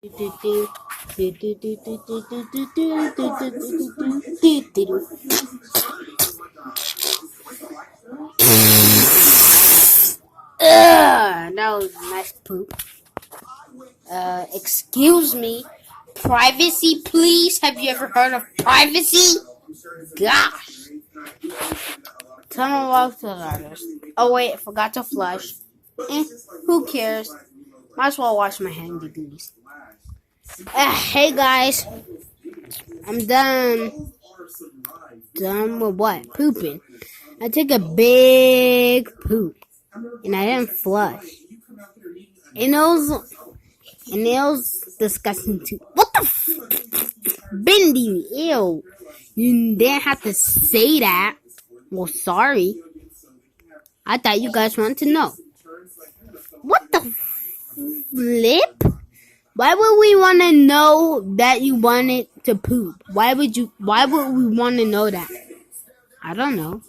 Ugh, that was a nice poop. Excuse me. Privacy, please. Have you ever heard of privacy? Gosh. Turn off the letters. Oh wait, I forgot to flush. Who cares? Might as well wash my handy duties. Hey guys, I'm done. Done with what? Pooping. I took a big poop, and I didn't flush. And it was disgusting too. What the bendy? Ew! You didn't have to say that. Well, sorry. I thought you guys wanted to know. What the flip? Why would we want to know that you wanted to poop? Why would we want to know that? I don't know.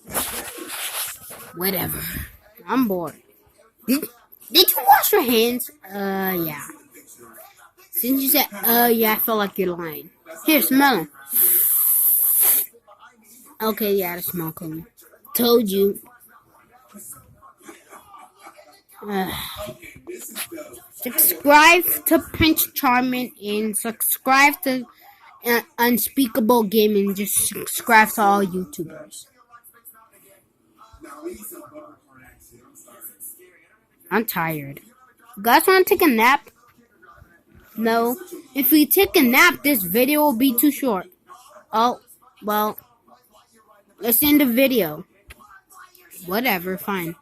Whatever. I'm bored. Did you wash your hands? Yeah. Since you said, yeah, I feel like you're lying. Here, smell them. Okay, yeah, they smell cool. Told you. Subscribe to Prince Charming and subscribe to Unspeakable Gaming. Just subscribe to all YouTubers. I'm tired. You guys want to take a nap? No. If we take a nap, this video will be too short. Oh, well, let's end the video. Whatever, fine.